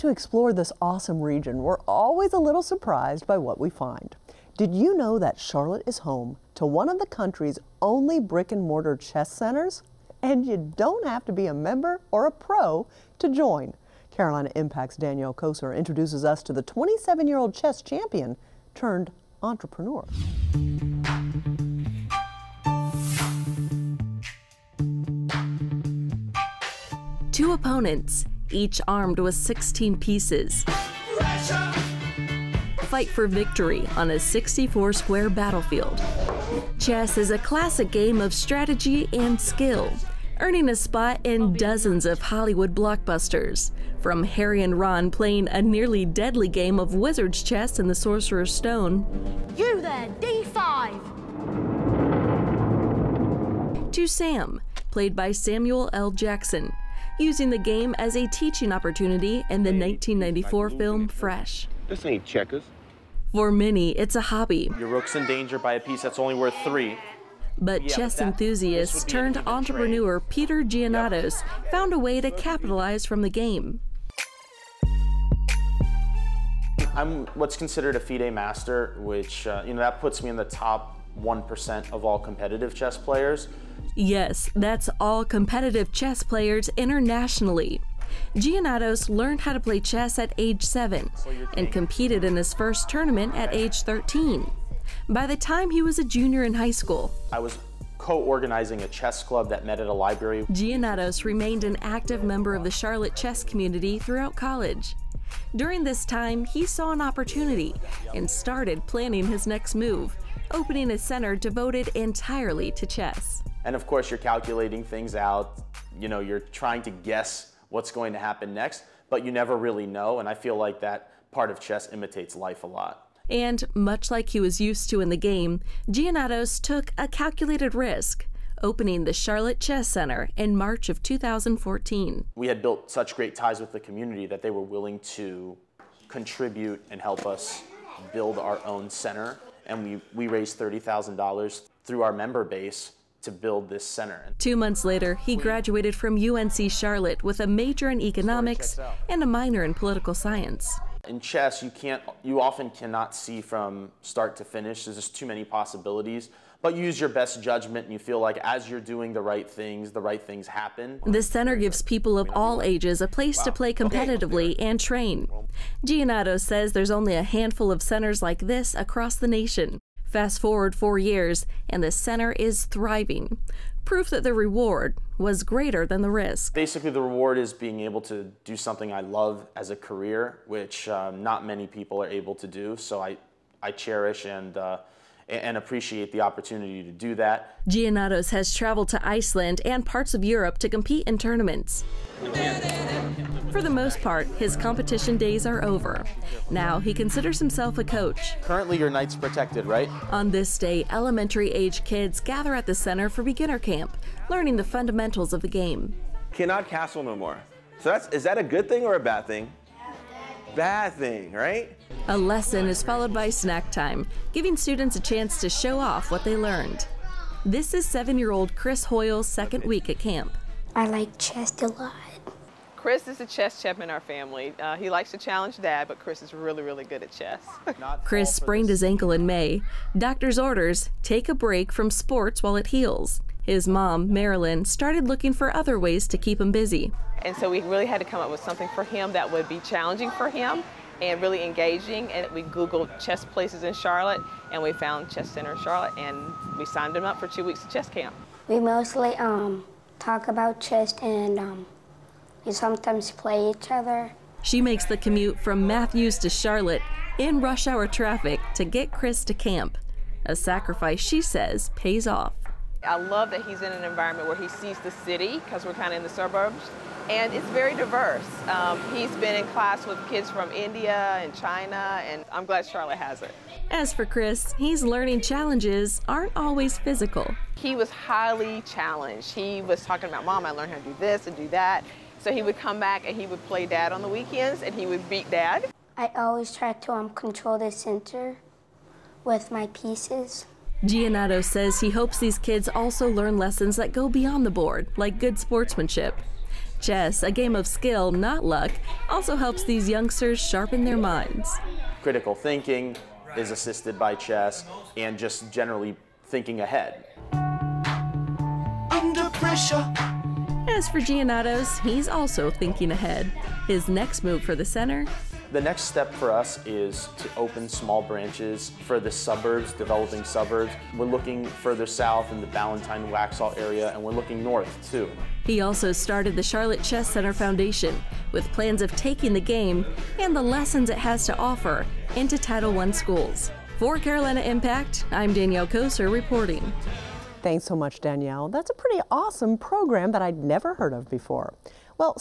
to explore this awesome region, we're always a little surprised by what we find. Did you know that Charlotte is home to one of the country's only brick-and-mortar chess centers? And you don't have to be a member or a pro to join. Carolina Impact's Danielle Koser introduces us to the 27-year-old chess champion turned entrepreneur. Two opponents, each armed with 16 pieces. Fight for victory on a 64-square battlefield. Chess is a classic game of strategy and skill, earning a spot in dozens of Hollywood blockbusters, from Harry and Ron playing a nearly deadly game of wizard's chess in The Sorcerer's Stone. You there, D5! To Sam, played by Samuel L. Jackson, using the game as a teaching opportunity in the 1994 film Fresh. This ain't checkers. For many, it's a hobby. Your rook's in danger by a piece that's only worth 3. But chess enthusiast turned entrepreneur Peter Giannatos found a way to capitalize from the game. I'm what's considered a FIDE master, which that puts me in the top 1% of all competitive chess players. Yes, that's all competitive chess players internationally. Giannatos learned how to play chess at age 7 and competed in his first tournament at age 13. By the time he was a junior in high school, I was co-organizing a chess club that met at a library. Giannatos remained an active member of the Charlotte chess community throughout college. During this time, he saw an opportunity and started planning his next move, opening a center devoted entirely to chess. And of course, you're calculating things out. You're trying to guess what's going to happen next, but you never really know. And I feel like that part of chess imitates life a lot. And much like he was used to in the game, Giannatos took a calculated risk, opening the Charlotte Chess Center in March of 2014. We had built such great ties with the community that they were willing to contribute and help us build our own center. And we raised $30,000 through our member base to build this center. 2 months later, he graduated from UNC Charlotte with a major in economics and a minor in political science. In chess, you often cannot see from start to finish. There's just too many possibilities. But you use your best judgment and you feel like as you're doing the right things happen. This center gives people of all ages a place to play competitively and train. Giannatos says there's only a handful of centers like this across the nation. Fast forward 4 years, and the center is thriving. Proof that the reward was greater than the risk. Basically, the reward is being able to do something I love as a career, which not many people are able to do. So I cherish and appreciate the opportunity to do that. Giannatos has traveled to Iceland and parts of Europe to compete in tournaments. For the most part, his competition days are over. Now he considers himself a coach. Currently, your night's protected, right? On this day, elementary-age kids gather at the center for beginner camp, learning the fundamentals of the game. Cannot castle no more. So is that a good thing or a bad thing? Bad thing, right? A lesson is followed by snack time, giving students a chance to show off what they learned. This is 7-year-old Chris Hoyle's second week at camp. I like chess a lot. Chris is a chess champ in our family. He likes to challenge Dad, but Chris is really, really good at chess. Chris sprained his ankle in May. Doctor's orders, take a break from sports while it heals. His mom, Marilyn, started looking for other ways to keep him busy. And so we really had to come up with something for him that would be challenging for him and really engaging. And we Googled chess places in Charlotte, and we found Chess Center in Charlotte, and we signed him up for 2 weeks of chess camp. We mostly talk about chess, and we sometimes play each other. She makes the commute from Matthews to Charlotte in rush hour traffic to get Chris to camp. A sacrifice she says pays off. I love that he's in an environment where he sees the city, because we're kind of in the suburbs, and it's very diverse. He's been in class with kids from India and China, and I'm glad Charlotte has it. As for Chris, he's learning challenges aren't always physical. He was highly challenged. He was talking about, Mom, I learned how to do this and do that. So he would come back and he would play Dad on the weekends, and he would beat Dad. I always try to control the center with my pieces. Giannatos says he hopes these kids also learn lessons that go beyond the board, like good sportsmanship. Chess, a game of skill, not luck, also helps these youngsters sharpen their minds. Critical thinking is assisted by chess, and just generally thinking ahead. Under pressure. As for Giannatos, he's also thinking ahead. His next move for the center? The next step for us is to open small branches for the suburbs, developing suburbs. We're looking further south in the Ballantyne, Waxhaw area, and we're looking north too. He also started the Charlotte Chess Center Foundation with plans of taking the game and the lessons it has to offer into Title I schools. For Carolina Impact, I'm Danielle Koser reporting. Thanks so much, Danielle. That's a pretty awesome program that I'd never heard of before. Well,